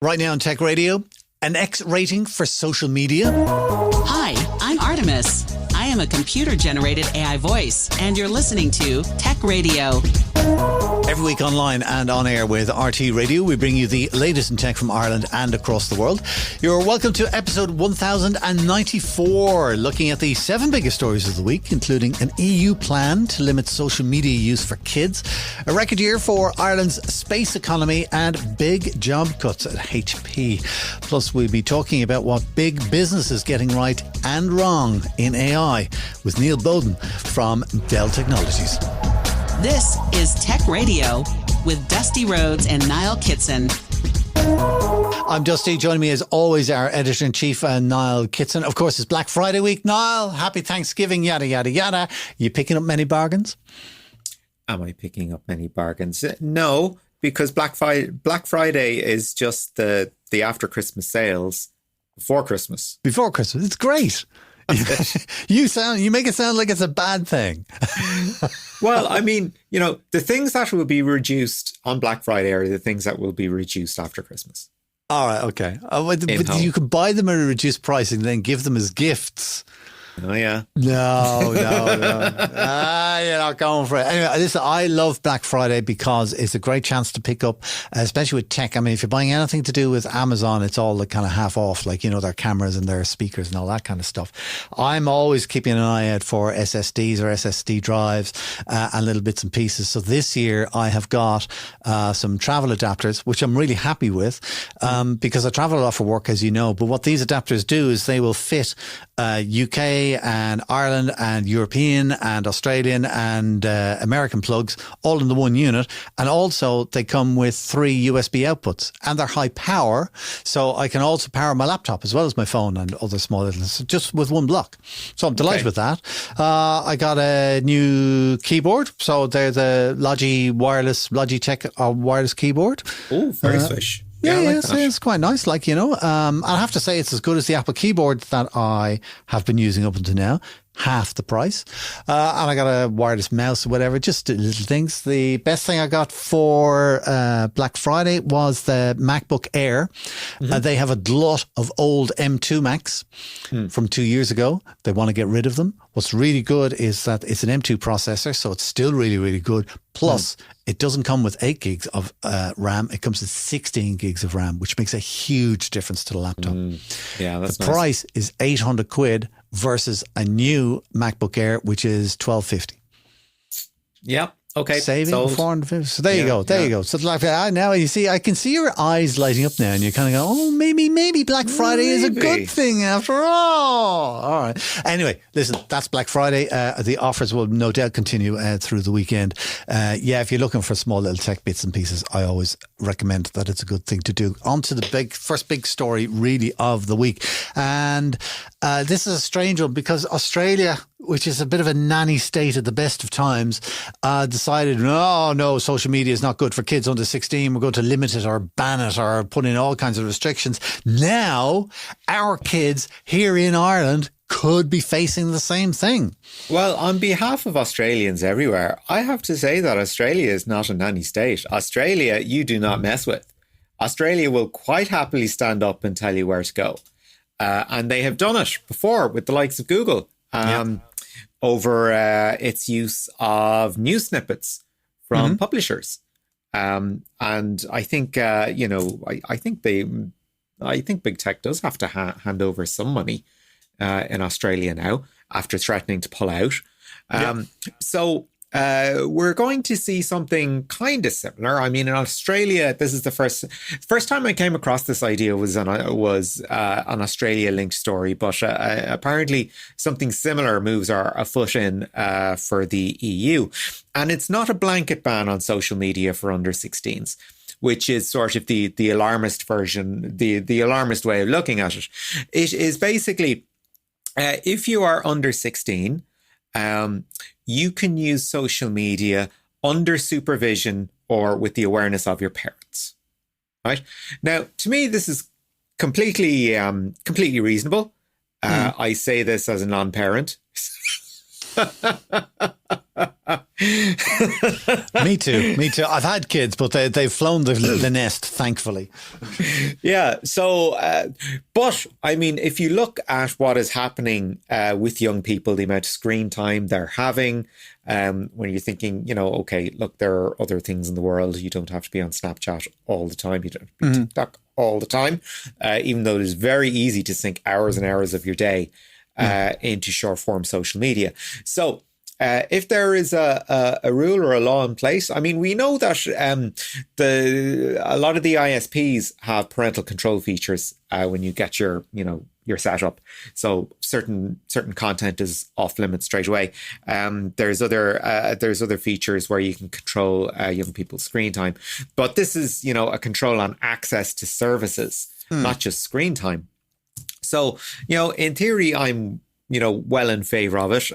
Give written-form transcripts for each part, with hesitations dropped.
Right now on Tech Radio, an X rating for social media. Hi, I'm Artemis. I am a computer-generated AI voice, and you're listening to Tech Radio. Every week online and on air with RT Radio, we bring you the latest in tech from Ireland and across the world. You're welcome to episode 1094, looking at the 7 biggest stories of the week, including an EU plan to limit social media use for kids, a record year for Ireland's space economy, and big job cuts at HP. Plus, we'll be talking about what big business is getting right and wrong in AI with Neil Bowden from Dell Technologies. This is Tech Radio with Dusty Rhodes and Niall Kitson. I'm Dusty. Joining me as always, our editor-in-chief, Niall Kitson. Of course, it's Black Friday week. Niall, happy Thanksgiving, yada, yada, yada. You picking up many bargains? Am I picking up many bargains? No, because Black Friday is just the after Christmas sales before Christmas. Before Christmas. It's great. You make it sound like it's a bad thing. Well, I mean, the things that will be reduced on Black Friday are the things that will be reduced after Christmas. All right, okay. But you could buy them at a reduced price and then give them as gifts. Oh, yeah. No. You're not going for it. Anyway, listen, I love Black Friday because it's a great chance to pick up, especially with tech. I mean, if you're buying anything to do with Amazon, it's all like kind of half off, like, their cameras and their speakers and all that kind of stuff. I'm always keeping an eye out for SSDs or SSD drives and little bits and pieces. So this year I have got some travel adapters, which I'm really happy with because I travel a lot for work, as you know. But what these adapters do is they will fit UK and Ireland and European and Australian and American plugs all in the one unit. And also they come with 3 USB outputs and they're high power. So I can also power my laptop as well as my phone and other small little, just with one block. So I'm delighted with that. I got a new keyboard. So they're the Logitech wireless keyboard. Oh, very swish. Yeah, it's quite nice. I have to say it's as good as the Apple keyboard that I have been using up until now. Half the price. And I got a wireless mouse or whatever, just little things. The best thing I got for Black Friday was the MacBook Air. They have a glut of old M2 Macs from 2 years ago. They want to get rid of them. What's really good is that it's an M2 processor, so it's still really, really good. Plus, it doesn't come with 8 gigs of RAM. It comes with 16 gigs of RAM, which makes a huge difference to the laptop. Yeah, that's the nice. price is 800 quid versus a new MacBook Air, which is 1250. Yeah. Okay. Saving 450. So there you go. There you go. So now you see, I can see your eyes lighting up now, and you kind of go, "Oh, maybe Black Friday is a good thing after all." All right. Anyway, listen, that's Black Friday. The offers will no doubt continue through the weekend. If you're looking for small little tech bits and pieces, I always recommend that it's a good thing to do. On to the first big story, really, of the week, and this is a strange one because Australia, which is a bit of a nanny state at the best of times, decided, no, social media is not good for kids under 16. We're going to limit it or ban it or put in all kinds of restrictions. Now, our kids here in Ireland could be facing the same thing. Well, on behalf of Australians everywhere, I have to say that Australia is not a nanny state. Australia, you do not mess with. Australia will quite happily stand up and tell you where to go. And they have done it before with the likes of Google. Over its use of news snippets from publishers, and I think I think big tech does have to hand over some money in Australia now after threatening to pull out. So we're going to see something kind of similar. I mean, in Australia, this is the first time I came across this idea was an Australia linked story, but apparently something similar moves are afoot in for the EU. And it's not a blanket ban on social media for under 16s, which is sort of the alarmist version, the alarmist way of looking at it. It is basically, if you are under 16, you can use social media under supervision or with the awareness of your parents. Right? Now, to me, this is completely reasonable. I say this as a non-parent. Me too. I've had kids, but they've flown the nest, thankfully. Yeah. So, but I mean, if you look at what is happening with young people, the amount of screen time they're having, when you're thinking, okay, look, there are other things in the world. You don't have to be on Snapchat all the time. You don't have to be TikTok all the time, even though it is very easy to sink hours and hours of your day into short form social media. So, if there is a rule or a law in place, I mean, we know that a lot of the ISPs have parental control features when you get your setup. So certain content is off limits straight away. There's other features where you can control young people's screen time, but this is a control on access to services, not just screen time. So in theory, I'm well in favor of it.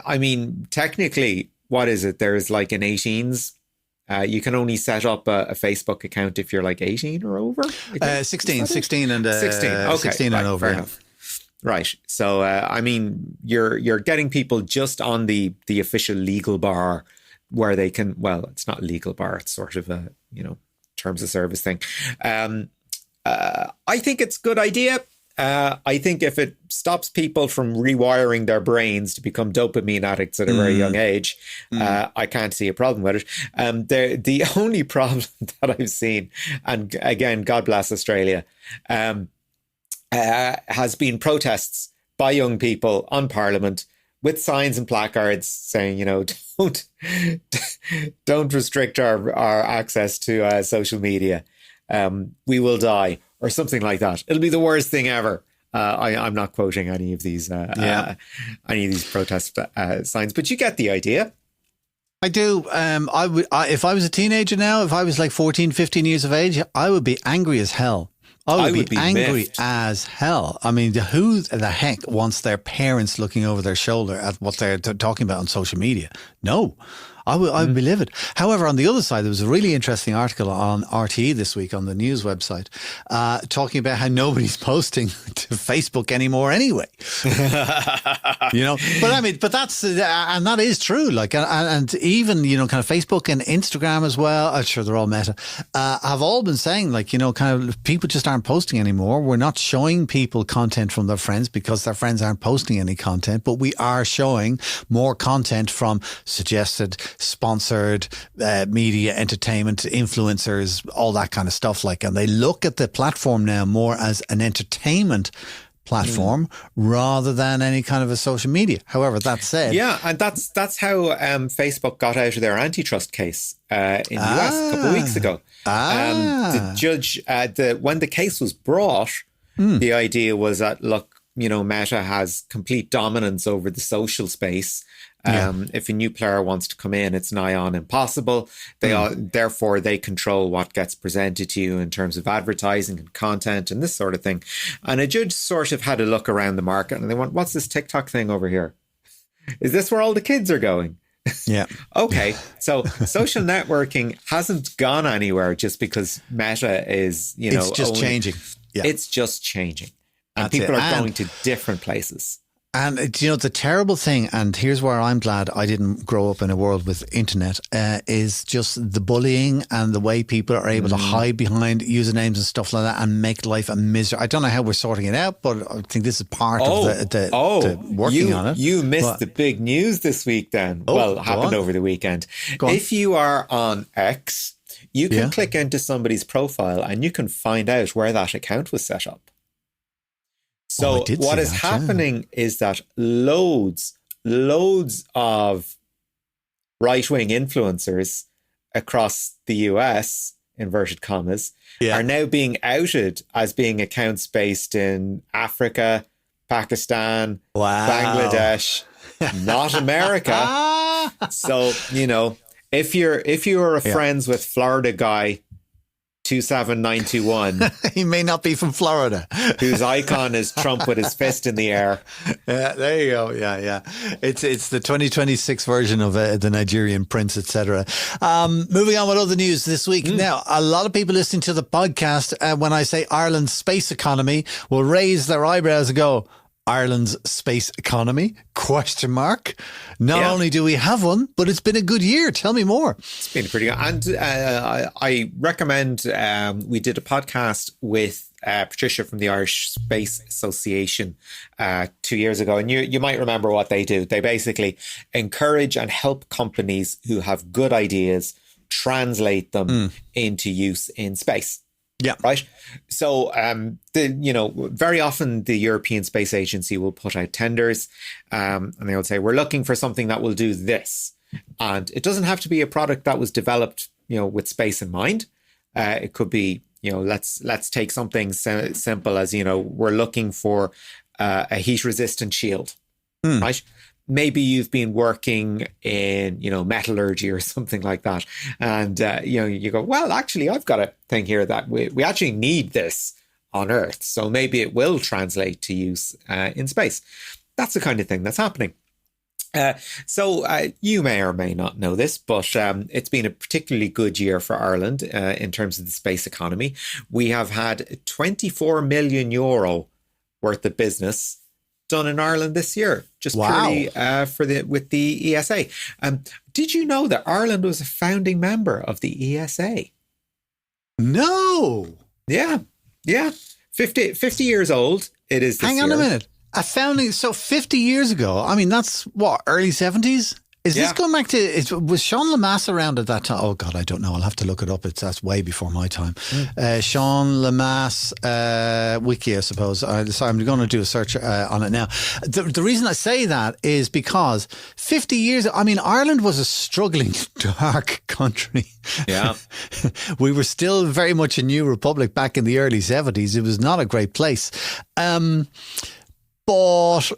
I mean, technically, what is it? There's like an 18s. You can only set up a Facebook account if you're like 18 or over. 16 and 16 Okay, 16 right, and over. Fair enough. Right. So, I mean, you're getting people just on the official legal bar where they can. Well, it's not legal bar. It's sort of a terms of service thing. I think it's a good idea. I think if it stops people from rewiring their brains to become dopamine addicts at a very young age, I can't see a problem with it. The only problem that I've seen, and again, God bless Australia, has been protests by young people on Parliament with signs and placards saying, don't restrict our access to social media. We will die, or something like that. It'll be the worst thing ever. I'm not quoting any of these protest signs, but you get the idea. I do. If I was a teenager now, if I was like 14, 15 years of age, I would be angry as hell. I would be angry miffed as hell. I mean, who the heck wants their parents looking over their shoulder at what they're talking about on social media? No. I would be livid. However, on the other side, there was a really interesting article on RTE this week on the news website talking about how nobody's posting to Facebook anymore anyway. But that's, and that is true. Like, and even, kind of Facebook and Instagram as well, I'm sure they're all Meta, have all been saying like, kind of people just aren't posting anymore. We're not showing people content from their friends because their friends aren't posting any content, but we are showing more content from suggested, sponsored media, entertainment, influencers, all that kind of stuff. Like, and they look at the platform now more as an entertainment platform rather than any kind of a social media. However, that said, yeah, and that's how Facebook got out of their antitrust case in the US a couple of weeks ago. The judge, when the case was brought, the idea was that, look, Meta has complete dominance over the social space. If a new player wants to come in, it's nigh on impossible. Therefore, they control what gets presented to you in terms of advertising and content and this sort of thing. And a judge sort of had a look around the market and they went, what's this TikTok thing over here? Is this where all the kids are going? Yeah. Okay. So social networking hasn't gone anywhere just because Meta is, it's just changing. Yeah. It's just changing. And people are going to different places. And the terrible thing, and here's where I'm glad I didn't grow up in a world with internet, is just the bullying and the way people are able to hide behind usernames and stuff like that and make life a misery. I don't know how we're sorting it out, but I think this is part of the working on it. You missed the big news this week then. It happened over the weekend. If you are on X, you can click into somebody's profile and you can find out where that account was set up. So what is happening is that loads of right-wing influencers across the US, inverted commas, are now being outed as being accounts based in Africa, Pakistan, Bangladesh, not America. So, if you're friends with Florida guy 27921. He may not be from Florida. Whose icon is Trump with his fist in the air. Yeah, there you go. Yeah. It's the 2026 version of the Nigerian prince, etc. Moving on with other news this week. Now, a lot of people listening to the podcast, when I say Ireland's space economy, will raise their eyebrows and go, Ireland's space economy? Question mark. Not only do we have one, but it's been a good year. Tell me more. It's been pretty good. And I recommend we did a podcast with Patricia from the Irish Space Association 2 years ago. And you might remember what they do. They basically encourage and help companies who have good ideas translate them into use in space. Yeah. Right. So, very often the European Space Agency will put out tenders and they will say, we're looking for something that will do this. And it doesn't have to be a product that was developed, with space in mind. It could be, let's take something simple as, we're looking for a heat resistant shield. Right. Maybe you've been working in, metallurgy or something like that. And, you go, well, actually, I've got a thing here that we actually need this on Earth. So maybe it will translate to use in space. That's the kind of thing that's happening. So you may or may not know this, but it's been a particularly good year for Ireland in terms of the space economy. We have had 24 million euro worth of business done in Ireland this year, just purely with the ESA. Did you know that Ireland was a founding member of the ESA? No. Yeah. 50 years old. It is this Hang on year. a minute. A founding, so 50 years ago. I mean, that's what, early 70s? Is this going back to, was Sean Lemass around at that time? Oh, God, I don't know. I'll have to look it up. That's way before my time. Sean Lemass wiki, I suppose. So I'm going to do a search on it now. The reason I say that is because 50 years, I mean, Ireland was a struggling, dark country. Yeah. We were still very much a new republic back in the early 70s. It was not a great place. But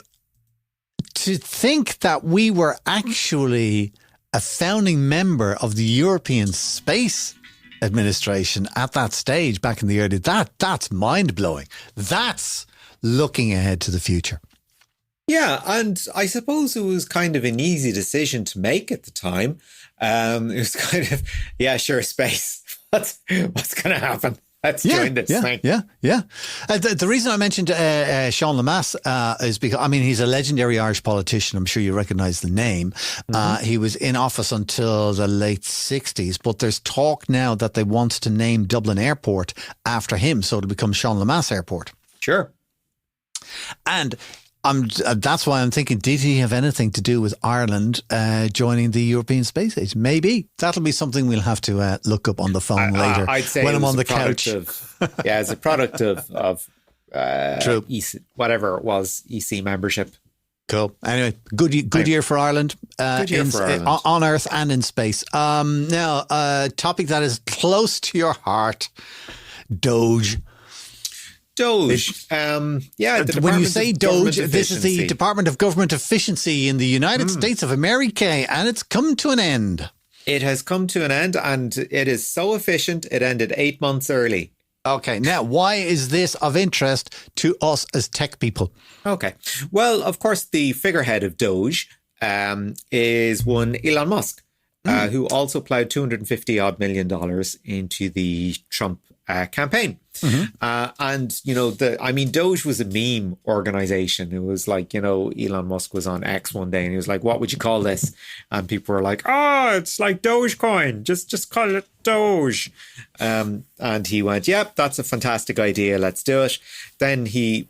to think that we were actually a founding member of the European Space Administration at that stage back in the early, that's mind-blowing. That's looking ahead to the future. Yeah, and I suppose it was kind of an easy decision to make at the time. It was kind of, sure, space. What's going to happen? Let's join this thing. Yeah. The reason I mentioned Sean Lemass is because, I mean, he's a legendary Irish politician. I'm sure you recognise the name. He was in office until the late 60s, but there's talk now that they want to name Dublin Airport after him, so it'll become Sean Lemass Airport. Sure. And that's why I'm thinking, did he have anything to do with Ireland joining the European Space Agency? Maybe. That'll be something we'll have to look up on the phone later. I'd say when I'm on the couch. It's a product of True. EC, whatever it was, EC membership. Cool. Anyway, good year for Ireland. Good year for Ireland. On Earth and in space. Now, a topic that is close to your heart, Doge. When you say Doge, this is the Department of Government Efficiency in the United States of America, and it's come to an end. It has come to an end, and it is so efficient, it ended 8 months early. Okay, now, why is this of interest to us as tech people? Okay, well, of course, the figurehead of Doge is one Elon Musk, who also plowed $250 million into the Trump campaign. And, Doge was a meme organization. It was like, Elon Musk was on X one day and he was like, what would you call this? And people were like, it's like Dogecoin. Just call it Doge. And he went, yep, that's a fantastic idea. Let's do it. Then he,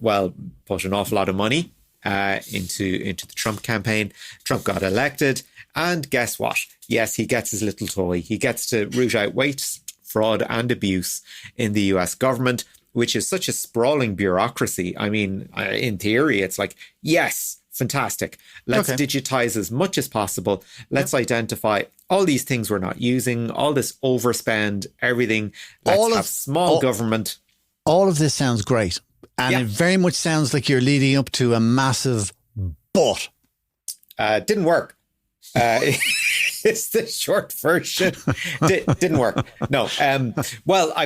put an awful lot of money into the Trump campaign. Trump got elected. And guess what? Yes, he gets his little toy. He gets to root out waste, fraud and abuse in the US government, which is such a sprawling bureaucracy. I mean, in theory, it's like, yes, fantastic. Let's digitize as much as possible. Let's identify all these things we're not using, all this overspend, everything. Let's have small government. All of this sounds great. And it very much sounds like you're leading up to a massive but. Didn't work. It's the short version. Didn't work. No. I'm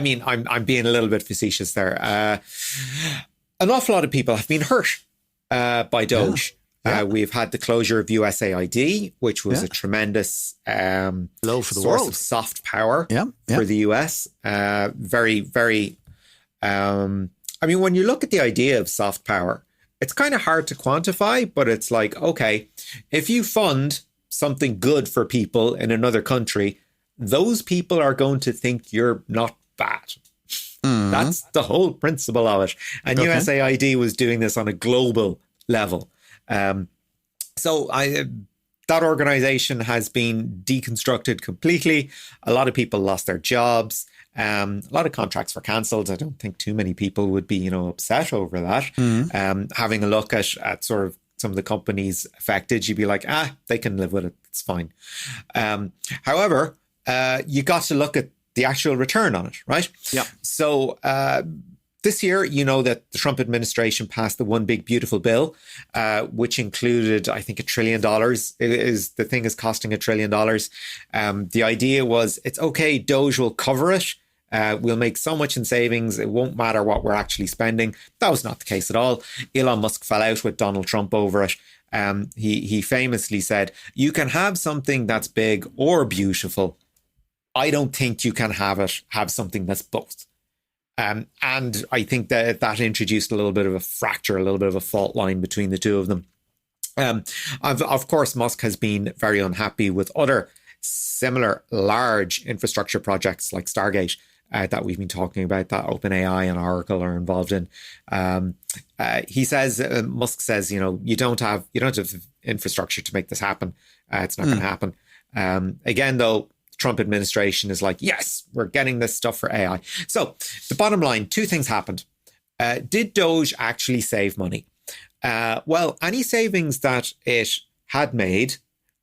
being a little bit facetious there. An awful lot of people have been hurt by Doge. We've had the closure of USAID, which was a tremendous blow for the source world of soft power for the US. Very, very. When you look at the idea of soft power, it's kind of hard to quantify, but it's like, okay, if you fund something good for people in another country, those people are going to think you're not bad. That's the whole principle of it. And USAID was doing this on a global level. So that organization has been deconstructed completely. A lot of people lost their jobs. A lot of contracts were cancelled. I don't think too many people would be, upset over that. Having a look at sort of some of the companies affected, you'd be like, they can live with it. It's fine. However, you got to look at the actual return on it, right? Yeah. So this year, that the Trump administration passed the One Big Beautiful Bill, which included, I think, $1 trillion. The thing is costing $1 trillion. The idea was, it's okay, Doge will cover it. We'll make so much in savings, it won't matter what we're actually spending. That was not the case at all. Elon Musk fell out with Donald Trump over it. He famously said, you can have something that's big or beautiful. I don't think you can have something that's both. And I think that introduced a little bit of a fracture, a little bit of a fault line between the two of them. Of course, Musk has been very unhappy with other similar large infrastructure projects like Stargate that we've been talking about, that OpenAI and Oracle are involved in. He says, Musk says, you don't have infrastructure to make this happen. It's not going to happen. Again, though, Trump administration is like, yes, we're getting this stuff for AI. So the bottom line, two things happened. Did Doge actually save money? Well, any savings that it had made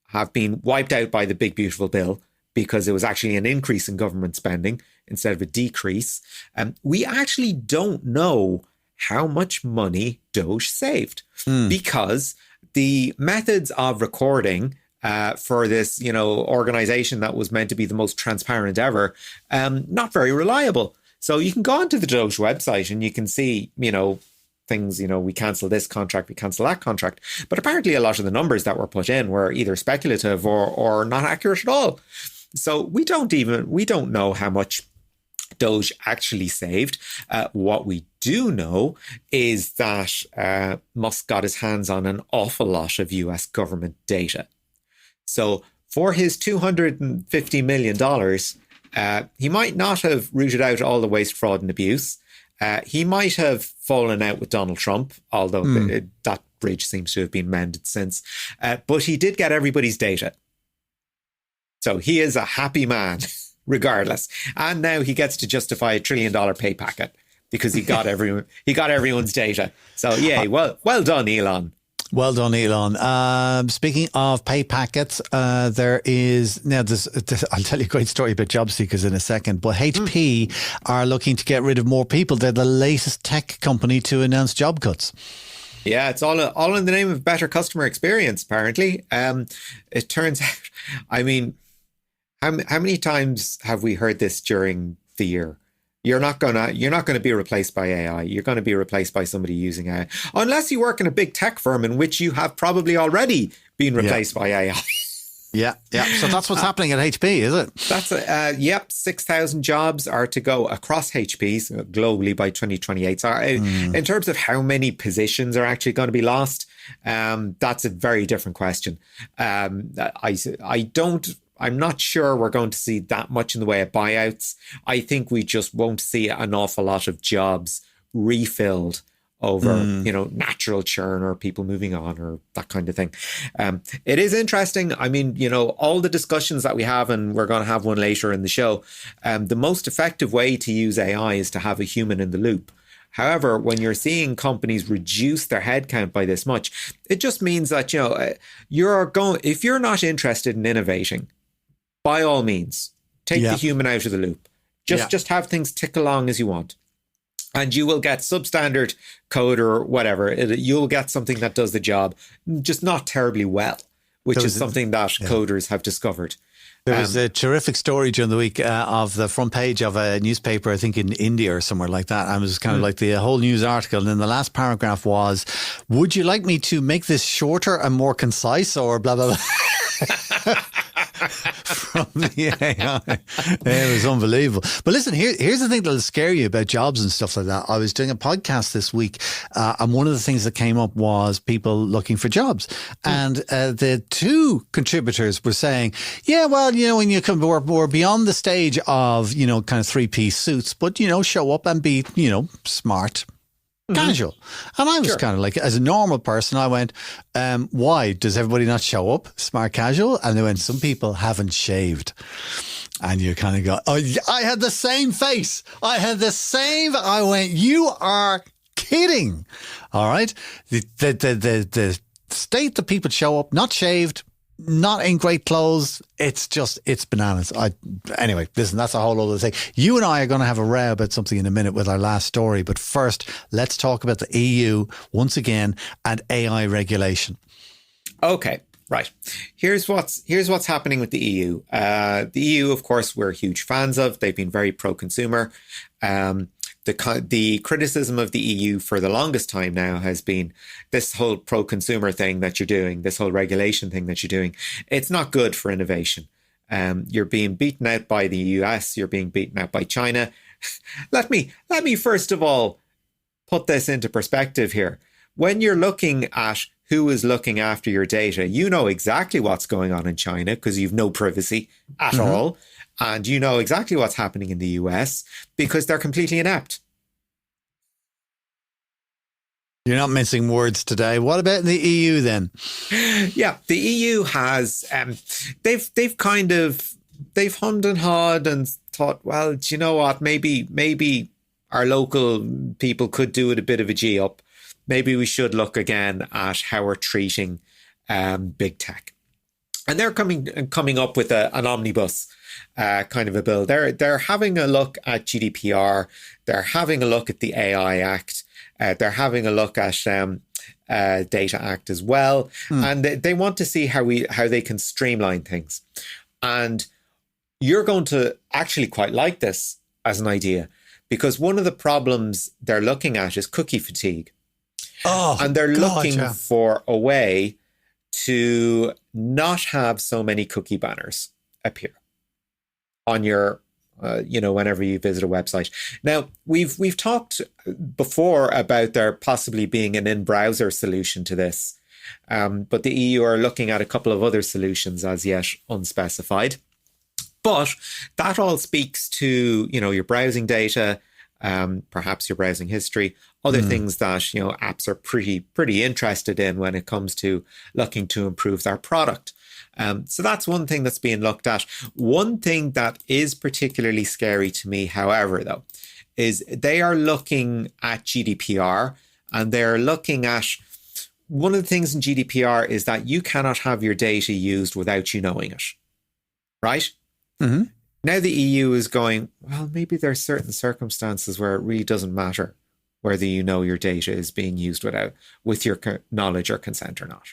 have been wiped out by the Big Beautiful Bill because it was actually an increase in government spending instead of a decrease. We actually don't know how much money Doge saved because the methods of recording for this, organization that was meant to be the most transparent ever, not very reliable. So you can go onto the Doge website and you can see, things, we cancel this contract, we cancel that contract. But apparently a lot of the numbers that were put in were either speculative or not accurate at all. So we don't know how much Doge actually saved. What we do know is that Musk got his hands on an awful lot of US government data. So for his $250 million, he might not have rooted out all the waste, fraud and abuse. He might have fallen out with Donald Trump, although that bridge seems to have been mended since. But he did get everybody's data. So he is a happy man, regardless. And now he gets to justify $1 trillion pay packet because he got everyone's data. So yeah, well done, Elon. Well done, Elon. Speaking of pay packets, there is now I'll tell you a great story about job seekers in a second, but HP are looking to get rid of more people. They're the latest tech company to announce job cuts. Yeah, it's all in the name of better customer experience, apparently. It turns out, I mean, how many times have we heard this during the year? You're not gonna be replaced by AI. You're going to be replaced by somebody using AI, unless you work in a big tech firm in which you have probably already been replaced by AI. Yeah. So that's what's happening at HP, is it? That's 6,000 jobs are to go across HP globally by 2028. So in terms of how many positions are actually going to be lost, that's a very different question. I'm not sure we're going to see that much in the way of buyouts. I think we just won't see an awful lot of jobs refilled over, natural churn or people moving on or that kind of thing. It is interesting. I mean, all the discussions that we have, and we're going to have one later in the show, the most effective way to use AI is to have a human in the loop. However, when you're seeing companies reduce their headcount by this much, it just means that, if you're not interested in innovating, by all means, take the human out of the loop. Just have things tick along as you want. And you will get substandard code or whatever. You'll get something that does the job, just not terribly well, which is something that coders have discovered. There was a terrific story during the week of the front page of a newspaper, I think in India or somewhere like that. And it was kind of like the whole news article. And then the last paragraph was, would you like me to make this shorter and more concise or blah, blah, blah? from the AI. It was unbelievable. But listen, here's the thing that'll scare you about jobs and stuff like that. I was doing a podcast this week, and one of the things that came up was people looking for jobs. And the two contributors were saying, yeah, well, when you come, we're beyond the stage of, kind of three-piece suits, but, show up and be, smart. Casual. And I was kind of like, as a normal person, I went, why? Does everybody not show up smart casual? And they went, some people haven't shaved. And you kind of go, oh, I had the same face. I went, you are kidding. All right. The state that people show up, not shaved, not in great clothes. It's bananas. Anyway, listen, that's a whole other thing. You and I are going to have a row about something in a minute with our last story. But first, let's talk about the EU once again and AI regulation. Okay, right. Here's what's happening with the EU. The EU, of course, we're huge fans of. They've been very pro-consumer. The criticism of the EU for the longest time now has been this whole pro-consumer thing that you're doing, this whole regulation thing that you're doing. It's not good for innovation. You're being beaten out by the US. You're being beaten out by China. Let me first of all put this into perspective here. When you're looking at who is looking after your data, you know exactly what's going on in China because you've no privacy at all. And you know exactly what's happening in the US because they're completely inept. You're not mincing words today. What about the EU then? Yeah, the EU has, they've hummed and hawed and thought, well, do you know what? Maybe our local people could do it a bit of a G up. Maybe we should look again at how we're treating big tech. And they're coming up with an omnibus kind of a bill. They're having a look at GDPR. They're having a look at the AI Act. They're having a look at Data Act as well. And they want to see how they can streamline things. And you're going to actually quite like this as an idea because one of the problems they're looking at is cookie fatigue. And they're looking for a way to not have so many cookie banners appear on your, whenever you visit a website. Now, we've talked before about there possibly being an in-browser solution to this, but the EU are looking at a couple of other solutions as yet unspecified. But that all speaks to, your browsing data, perhaps your browsing history, other things that, apps are pretty interested in when it comes to looking to improve their product. So that's one thing that's being looked at. One thing that is particularly scary to me, however, though, is they are looking at GDPR and they're looking at one of the things in GDPR is that you cannot have your data used without you knowing it. Right? Mm-hmm. Now the EU is going, well, maybe there are certain circumstances where it really doesn't matter whether you know your data is being used with your knowledge or consent or not.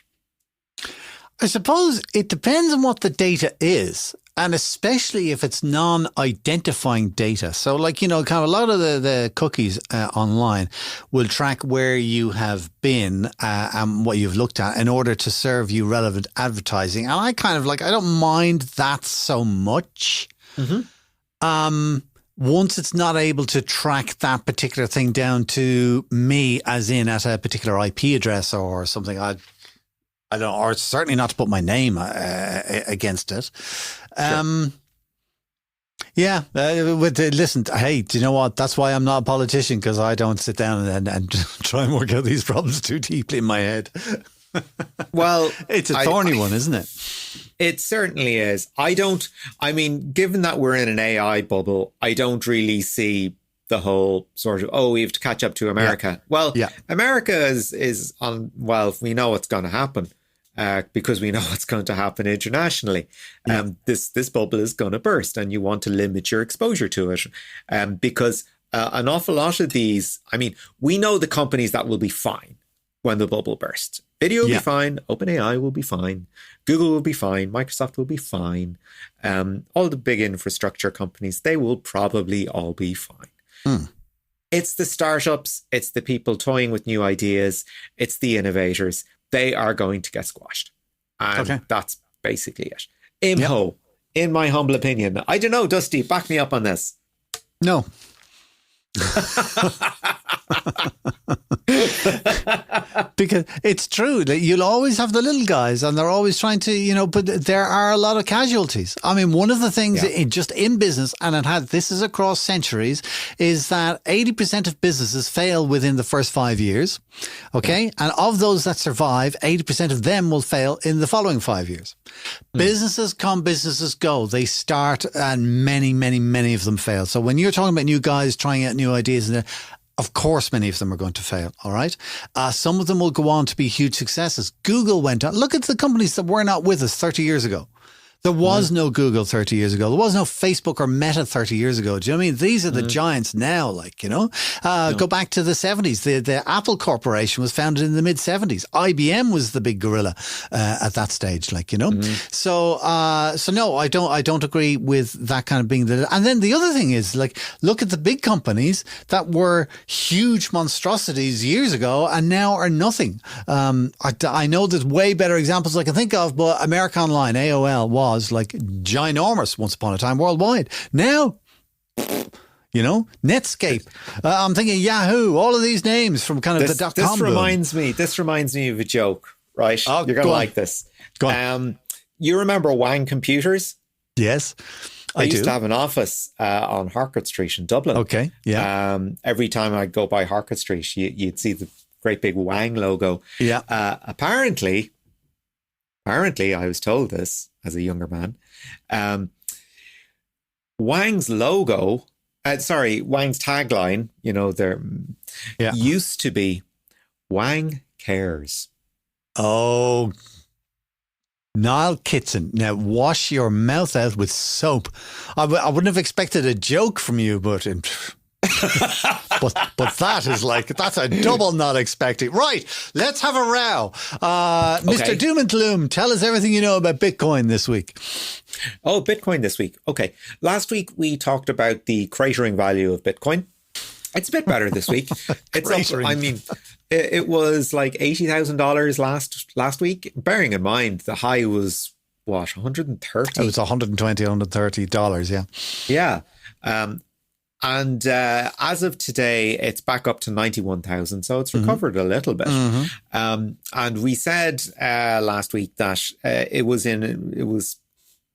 I suppose it depends on what the data is, and especially if it's non-identifying data. So kind of a lot of the cookies online will track where you have been and what you've looked at in order to serve you relevant advertising. And I kind of I don't mind that so much. Once it's not able to track that particular thing down to me, as in at a particular IP address or something, I don't know, or certainly not to put my name against it. Listen, hey, do you know what? That's why I'm not a politician, because I don't sit down and try and work out these problems too deeply in my head. Well, it's a thorny one, isn't it? It certainly is. Given that we're in an AI bubble, I don't really see the whole sort of, we have to catch up to America. Yeah. Well, America is on, we know what's going to happen because we know what's going to happen internationally. This bubble is going to burst and you want to limit your exposure to it because an awful lot of these, we know the companies that will be fine when the bubble bursts. Video will be fine. OpenAI will be fine. Google will be fine. Microsoft will be fine. All the big infrastructure companies, they will probably all be fine. It's the startups. It's the people toying with new ideas. It's the innovators. They are going to get squashed. And that's basically it. Imho in my humble opinion. I don't know, Dusty, back me up on this. No. Because it's true that you'll always have the little guys and they're always trying to, but there are a lot of casualties. I mean, one of the things just in business, and this is across centuries, is that 80% of businesses fail within the first 5 years. Okay. And of those that survive, 80% of them will fail in the following 5 years. Businesses come, businesses go. They start and many, many, many of them fail. So when you're talking about new guys trying out new ideas, of course, many of them are going to fail. All right. Some of them will go on to be huge successes. Google went on. Look at the companies that were not with us 30 years ago. There was no Google 30 years ago. There was no Facebook or Meta 30 years ago. Do you know what I mean? These are the giants now, Go back to the 70s. The Apple Corporation was founded in the mid-70s. IBM was the big gorilla at that stage, So no, I don't agree with that kind of being the... And then the other thing is, look at the big companies that were huge monstrosities years ago and now are nothing. I know there's way better examples I can think of, but America Online, AOL, was ginormous once upon a time worldwide. Now, Netscape. I'm thinking Yahoo, all of these names from kind of the .com boom. This reminds me of a joke, right? Oh, you're going to like this. Go on. You remember Wang Computers? Yes, I used to have an office on Harcourt Street in Dublin. Okay, yeah. Every time I'd go by Harcourt Street, you'd see the great big Wang logo. Yeah. Apparently, I was told this as a younger man. Wang's logo, Wang's tagline, used to be Wang cares. Oh, Niall Kitson, now wash your mouth out with soap. I wouldn't have expected a joke from you, but but that is that's a double not expecting. Right, let's have a row. Mr. Doom and Gloom, tell us everything you know about Bitcoin this week. Oh, Bitcoin this week. Okay. Last week we talked about the cratering value of Bitcoin. It's a bit better this week. It's up, I mean, it was like $80,000 last week. Bearing in mind the high was what, 130? It was $120, $130, yeah. Yeah. And as of today, it's back up to 91,000. So it's recovered a little bit. And we said last week that it was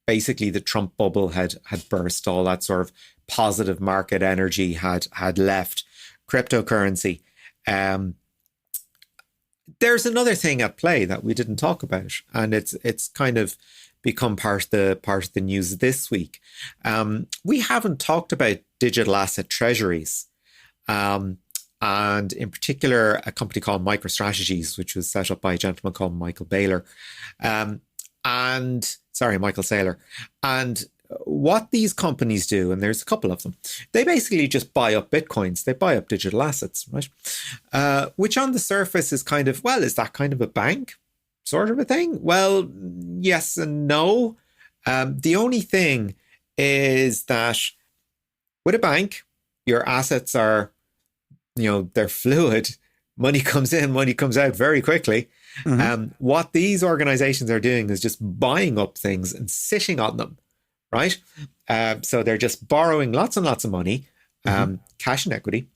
basically the Trump bubble had burst. All that sort of positive market energy had left cryptocurrency. There's another thing at play that we didn't talk about, and it's kind of become part of the news this week. We haven't talked about digital asset treasuries, and in particular, a company called MicroStrategies, which was set up by a gentleman called Michael Saylor. And what these companies do, and there's a couple of them, they basically just buy up Bitcoins. They buy up digital assets, right? Which on the surface is kind of, is that kind of a bank sort of a thing? Well, yes and no. The only thing is that with a bank, your assets are, they're fluid. Money comes in, money comes out very quickly. What these organizations are doing is just buying up things and sitting on them, right? So they're just borrowing lots and lots of money, cash and equity,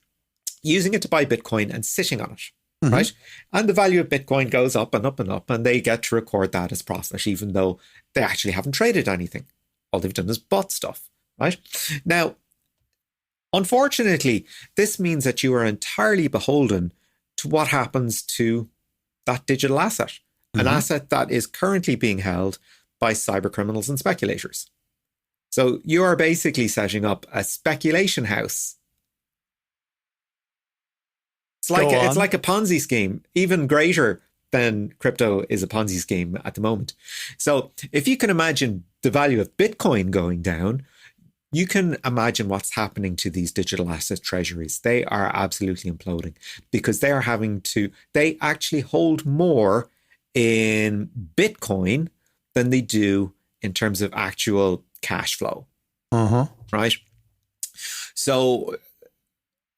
using it to buy Bitcoin and sitting on it, right? And the value of Bitcoin goes up and up and up, and they get to record that as profit, even though they actually haven't traded anything. All they've done is bought stuff, right? Now, unfortunately, this means that you are entirely beholden to what happens to that digital asset, an asset that is currently being held by cyber criminals and speculators. So you are basically setting up a speculation house. It's like a Ponzi scheme, even greater than crypto is a Ponzi scheme at the moment. So if you can imagine the value of Bitcoin going down, you can imagine what's happening to these digital asset treasuries. They are absolutely imploding because they actually hold more in Bitcoin than they do in terms of actual cash flow. Right? So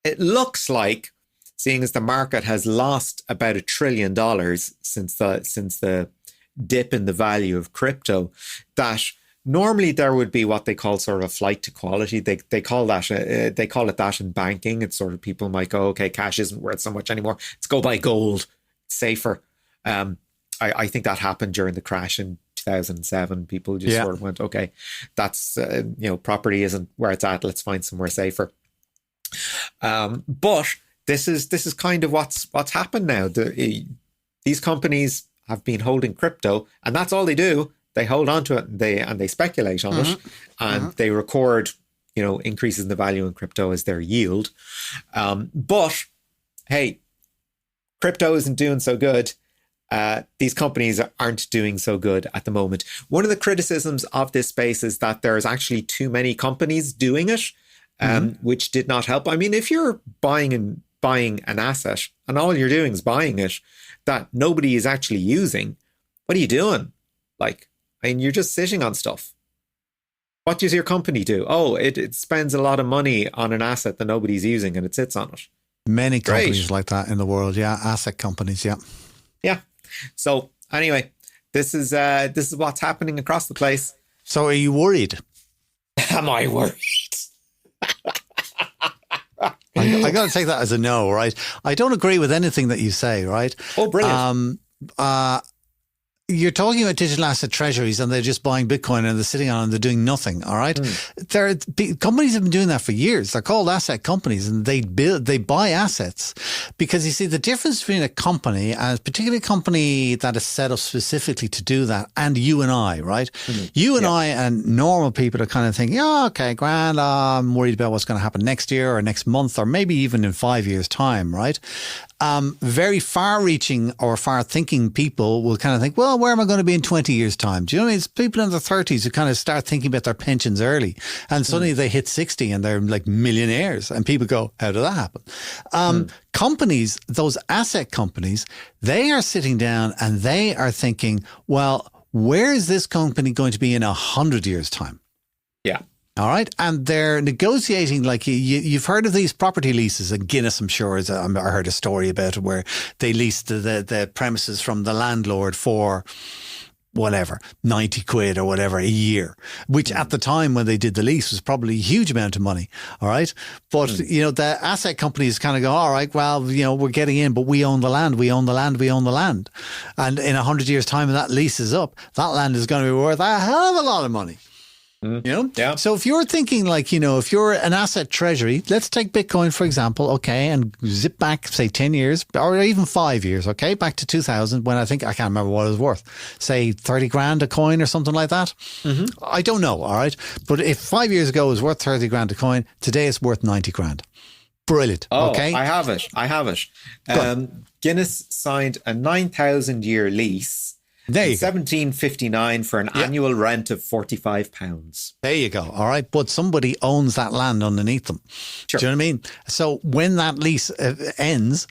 it looks like, seeing as the market has lost about $1 trillion since the dip in the value of crypto, that normally there would be what they call sort of a flight to quality. They call it that in banking. It's sort of people might go, okay, cash isn't worth so much anymore. Let's go buy gold. It's safer. I think that happened during the crash in 2007. People just sort of went, okay, that's property isn't where it's at. Let's find somewhere safer. But this is kind of what's happened now. These companies have been holding crypto, and that's all they do. They hold on to it and they speculate on it, and they record, increases in the value in crypto as their yield. But hey, crypto isn't doing so good. These companies aren't doing so good at the moment. One of the criticisms of this space is that there's actually too many companies doing it, which did not help. I mean, if you're buying an asset and all you're doing is buying it that nobody is actually using, what are you doing? You're just sitting on stuff. What does your company do? Oh, it spends a lot of money on an asset that nobody's using and it sits on it. Many companies like that in the world. Yeah. Asset companies. Yeah. Yeah. So anyway, this is what's happening across the place. So are you worried? Am I worried? I got to take that as a no, right? I don't agree with anything that you say, right? Oh, brilliant. You're talking about digital asset treasuries and they're just buying Bitcoin and they're sitting on it and they're doing nothing. All right. Companies have been doing that for years. They're called asset companies and they buy assets because you see the difference between a company, and particularly a company that is set up specifically to do that, and you and I, right? You and I and normal people are kind of thinking, oh, okay, grand. I'm worried about what's going to happen next year or next month or maybe even in 5 years' time, right? Very far-reaching or far-thinking people will kind of think, well, where am I going to be in 20 years' time? Do you know what I mean? It's people in their 30s who kind of start thinking about their pensions early, and suddenly they hit 60 and they're like millionaires, and people go, how did that happen? Companies, those asset companies, they are sitting down and they are thinking, well, where is this company going to be in 100 years' time? Yeah. All right. And they're negotiating, like you've heard of these property leases in Guinness, I'm sure. I heard a story about it where they leased the premises from the landlord for whatever, 90 quid or whatever a year, which at the time when they did the lease was probably a huge amount of money. All right. But, the asset companies kind of go, all right, well, we're getting in, but we own the land. We own the land. We own the land. And in 100 years' time, when that lease is up, that land is going to be worth a hell of a lot of money. Yeah. So if you're thinking if you're an asset treasury, let's take Bitcoin, for example, okay, and zip back, say 10 years or even 5 years, okay, back to 2000 when I can't remember what it was worth, say 30 grand a coin or something like that. I don't know, all right. But if 5 years ago it was worth 30 grand a coin, today it's worth 90 grand. Brilliant. Oh, okay. I have it. Guinness signed a 9,000-year lease. There you in 1759 for an annual rent of £45. There you go. All right. But somebody owns that land underneath them. Sure. Do you know what I mean? So when that lease ends,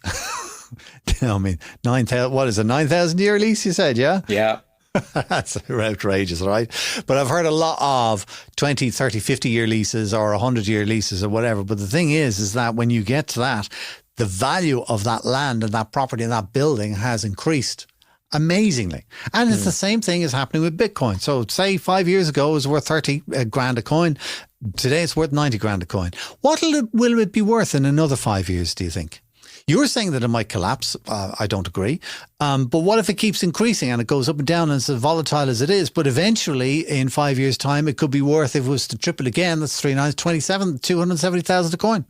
9,000, what is a 9,000-year lease, you said, yeah? Yeah. That's outrageous, right? But I've heard a lot of 20, 30, 50-year leases or 100-year leases or whatever. But the thing is that when you get to that, the value of that land and that property and that building has increased amazingly. And it's the same thing is happening with Bitcoin. So say 5 years ago it was worth 30 grand a coin. Today it's worth 90 grand a coin. What will it be worth in another 5 years, do you think? You're saying that it might collapse. I don't agree. But what if it keeps increasing and it goes up and down and it's as volatile as it is? But eventually in 5 years' time, it could be worth, if it was to triple again, that's 3 9 27, 270,000 a coin.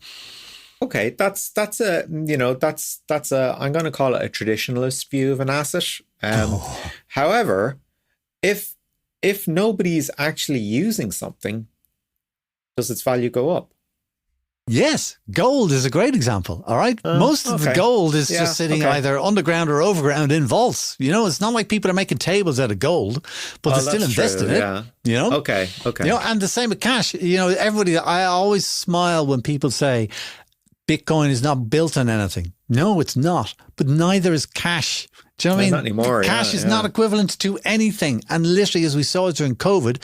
Okay, that's a I'm going to call it a traditionalist view of an asset. However, if nobody's actually using something, does its value go up? Yes, gold is a great example. All right, most of the gold is just sitting either underground or overground in vaults. It's not like people are making tables out of gold, but they're still invested in it. Okay. And the same with cash. Everybody. I always smile when people say Bitcoin is not built on anything. No, it's not. But neither is cash. Do you know what I mean? Not anymore. Cash is not equivalent to anything. And literally, as we saw during COVID,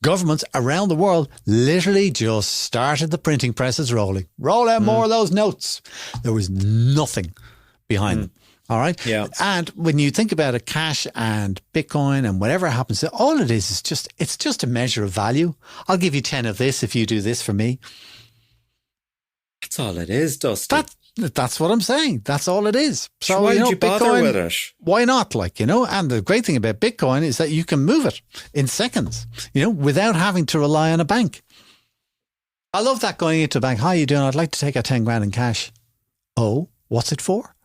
governments around the world literally just started the printing presses rolling. Roll out more of those notes. There was nothing behind them. All right. Yeah. And when you think about it, cash and Bitcoin and whatever happens, all it is it's just a measure of value. I'll give you 10 of this if you do this for me. That's all it is, Dusty. That's what I'm saying. That's all it is. So why did you bother Bitcoin, with it? Why not? And the great thing about Bitcoin is that you can move it in seconds, without having to rely on a bank. I love that, going into a bank. How are you doing? I'd like to take out 10 grand in cash. Oh, what's it for?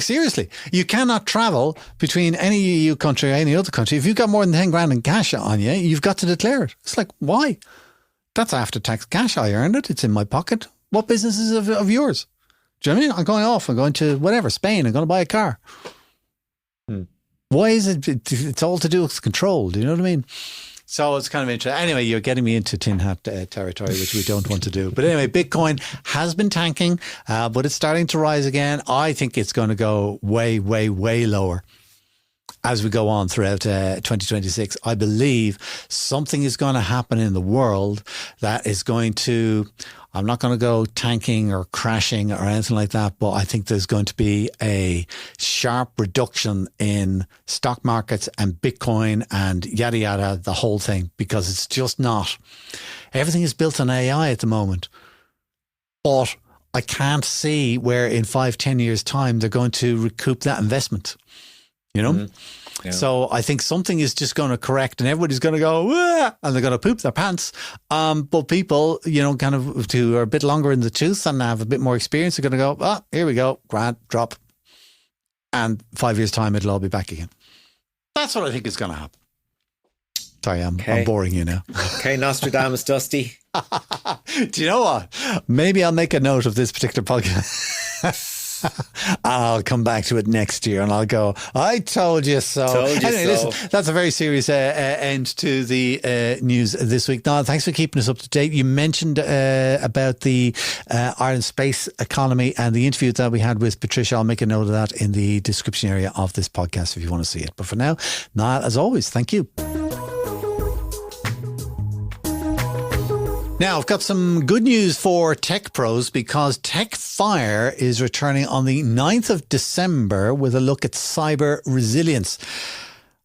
Seriously, you cannot travel between any EU country or any other country. If you've got more than 10 grand in cash on you, you've got to declare it. It's like, why? That's after tax cash. I earned it. It's in my pocket. What business is of yours? Do you know what I mean? I'm going to whatever, Spain. I'm going to buy a car. Why is it? It's all to do with control. Do you know what I mean? So it's kind of interesting. Anyway, you're getting me into tin hat territory, which we don't want to do. But anyway, Bitcoin has been tanking, but it's starting to rise again. I think it's going to go way, way, way lower as we go on throughout 2026. I believe something is going to happen in the world that is going to, I'm not going to go tanking or crashing or anything like that, but I think there's going to be a sharp reduction in stock markets and Bitcoin and yada, yada, the whole thing, because it's just not. Everything is built on AI at the moment. But I can't see where in 5-10 years' time they're going to recoup that investment. Yeah. So I think something is just going to correct and everybody's going to go, "Wah!" and they're going to poop their pants. But people, kind of who are a bit longer in the tooth and have a bit more experience are going to go, here we go, grand, drop. And 5 years' time, it'll all be back again. That's what I think is going to happen. Sorry, I'm boring you now. Okay, Nostradamus, Dusty. Do you know what? Maybe I'll make a note of this particular podcast. I'll come back to it next year and I'll go, I told you so. Listen, that's a very serious end to the news this week. Niall, thanks for keeping us up to date. You mentioned about the Ireland space economy and the interview that we had with Patricia. I'll make a note of that in the description area of this podcast if you want to see it. But for now, Niall, as always, thank you. Now, I've got some good news for tech pros because TechFire is returning on the 9th of December with a look at cyber resilience.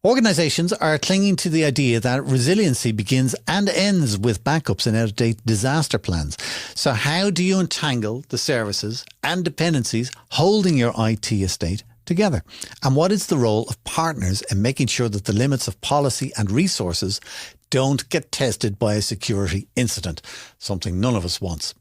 Organisations are clinging to the idea that resiliency begins and ends with backups and out-of-date disaster plans. So how do you untangle the services and dependencies holding your IT estate together? And what is the role of partners in making sure that the limits of policy and resources don't get tested by a security incident, something none of us wants?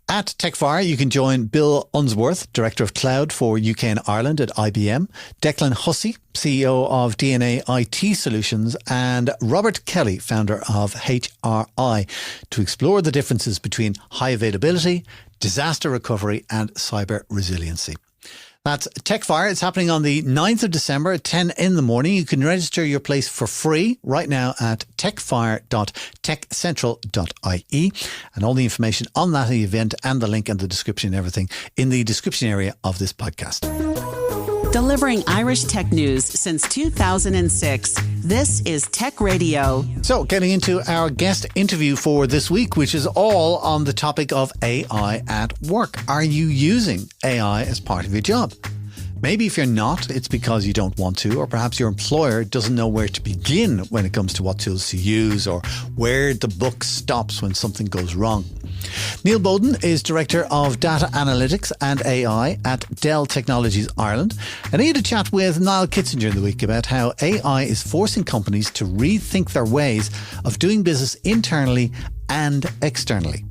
At TechFire, you can join Bill Unsworth, Director of Cloud for UK and Ireland at IBM, Declan Hussey, CEO of DNA IT Solutions, and Robert Kelly, founder of HRI, to explore the differences between high availability, disaster recovery, and cyber resiliency. That's TechFire. It's happening on the 9th of December at 10 in the morning. You can register your place for free right now at techfire.techcentral.ie. And all the information on that event and the link and the description and everything in the description area of this podcast. Delivering Irish tech news since 2006. This is Tech Radio. So, getting into our guest interview for this week, which is all on the topic of AI at work. Are you using AI as part of your job? Maybe if you're not, it's because you don't want to, or perhaps your employer doesn't know where to begin when it comes to what tools to use or where the buck stops when something goes wrong. Neil Bowden is Director of Data Analytics and AI at Dell Technologies Ireland. And he had a chat with Niall Kitzinger in the week about how AI is forcing companies to rethink their ways of doing business internally and externally.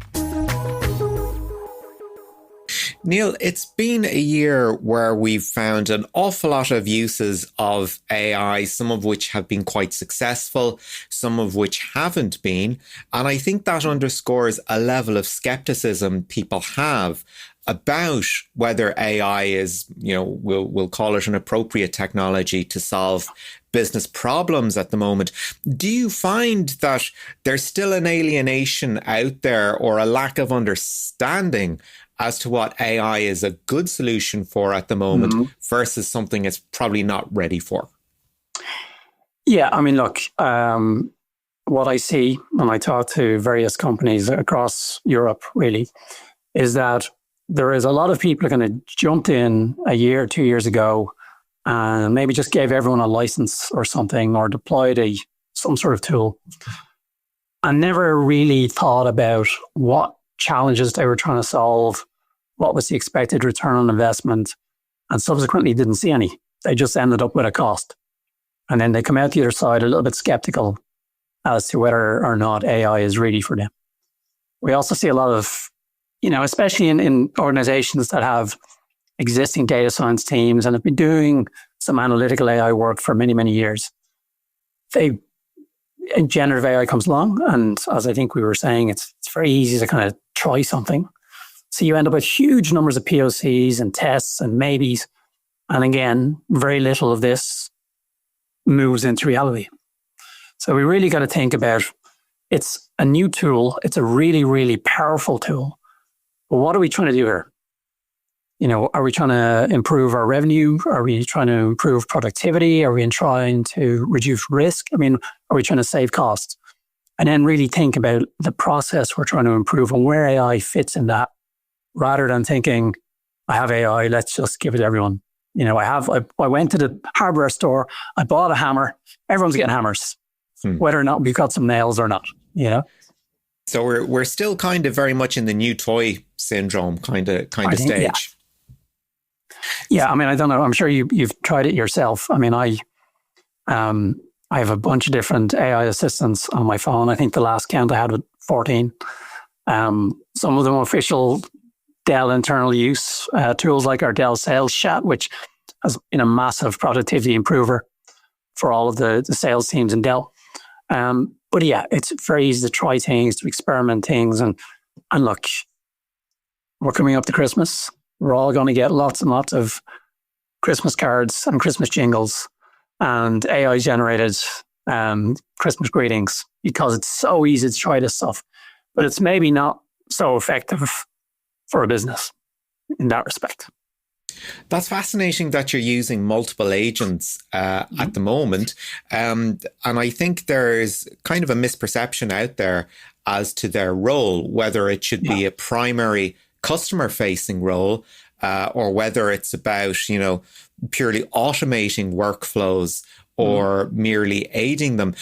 Neil, it's been a year where we've found an awful lot of uses of AI, some of which have been quite successful, some of which haven't been. And I think that underscores a level of skepticism people have about whether AI is, we'll call it an appropriate technology to solve business problems at the moment. Do you find that there's still an alienation out there or a lack of understanding as to what AI is a good solution for at the moment versus something it's probably not ready for? Yeah, I mean, look, what I see when I talk to various companies across Europe really is that there is a lot of people who kind of jumped in a year, 2 years ago, and maybe just gave everyone a license or something, or deployed some sort of tool, and never really thought about what challenges they were trying to solve, what was the expected return on investment, and subsequently didn't see any. They just ended up with a cost. And then they come out the other side a little bit skeptical as to whether or not AI is really for them. We also see a lot of, especially in organizations that have existing data science teams and have been doing some analytical AI work for many, many years. Generative AI comes along, and as I think we were saying, it's very easy to kind of try something. So you end up with huge numbers of POCs and tests and maybes. And again, very little of this moves into reality. So we really got to think about, it's a new tool. It's a really, really powerful tool. But what are we trying to do here? Are we trying to improve our revenue? Are we trying to improve productivity? Are we trying to reduce risk? Are we trying to save costs? And then really think about the process we're trying to improve and where AI fits in that, rather than thinking, I have AI, let's just give it to everyone. I went to the hardware store, I bought a hammer, everyone's getting hammers, whether or not we've got some nails or not, So we're still kind of very much in the new toy syndrome kind of stage. Yeah, I don't know. I'm sure you've tried it yourself. I have a bunch of different AI assistants on my phone. I think the last count I had was 14. Some of them official Dell internal use tools, like our Dell Sales Chat, which has been a massive productivity improver for all of the sales teams in Dell. But yeah, it's very easy to try things, to experiment things. And look, we're coming up to Christmas. We're all going to get lots and lots of Christmas cards and Christmas jingles and AI generated Christmas greetings, because it's so easy to try this stuff. But it's maybe not so effective for a business in that respect. That's fascinating that you're using multiple agents at the moment. And I think there's kind of a misperception out there as to their role, whether it should be a primary customer-facing role or whether it's about, purely automating workflows or merely aiding them.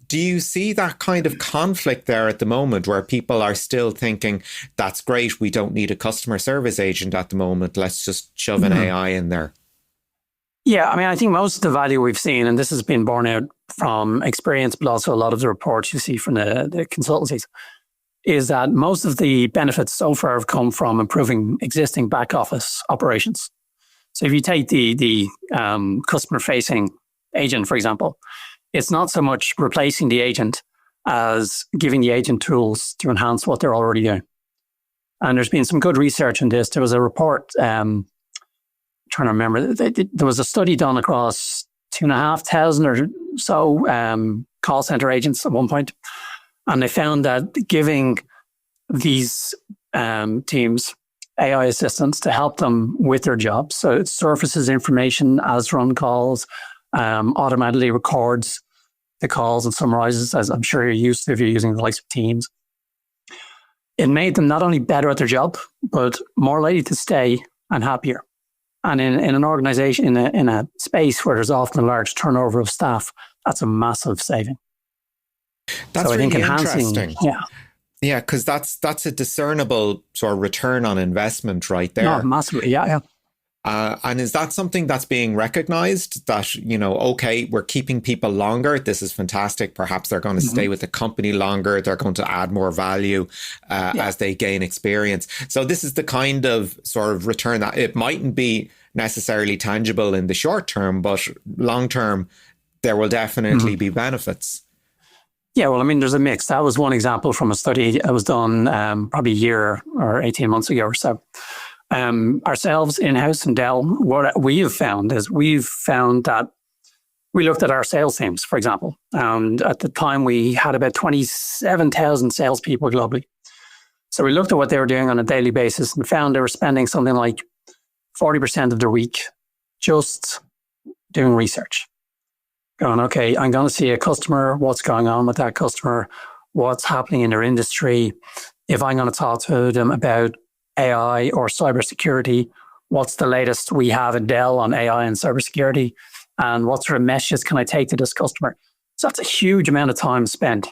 Do you see that kind of conflict there at the moment, where people are still thinking, that's great, we don't need a customer service agent at the moment, let's just shove an AI in there? Yeah, I think most of the value we've seen, and this has been borne out from experience, but also a lot of the reports you see from the consultancies, is that most of the benefits so far have come from improving existing back office operations. So if you take the customer-facing agent, for example, it's not so much replacing the agent as giving the agent tools to enhance what they're already doing. And there's been some good research on this. There was a report, trying to remember, there was a study done across 2,500 or so call center agents at one point. And they found that giving these teams AI assistants to help them with their jobs, so it surfaces information as run calls, automatically records the calls and summarizes, as I'm sure you're used to if you're using the likes of Teams. It made them not only better at their job, but more likely to stay and happier. And in an organization, in a space where there's often a large turnover of staff, that's a massive saving. That's really interesting. Yeah. Yeah, because that's a discernible sort of return on investment right there. No, massively, yeah. And is that something that's being recognized, that, okay, we're keeping people longer, this is fantastic, perhaps they're going to stay with the company longer, they're going to add more value as they gain experience. So this is the kind of sort of return that it mightn't be necessarily tangible in the short term, but long term, there will definitely be benefits. Yeah, well, there's a mix. That was one example from a study that was done probably a year or 18 months ago or so. Ourselves in-house in Dell, what we have found is that we looked at our sales teams, for example. And at the time, we had about 27,000 salespeople globally. So we looked at what they were doing on a daily basis and found they were spending something like 40% of their week just doing research. Going, okay, I'm going to see a customer, what's going on with that customer, what's happening in their industry. If I'm going to talk to them about AI or cybersecurity? What's the latest we have in Dell on AI and cybersecurity? And what sort of messages can I take to this customer? So that's a huge amount of time spent.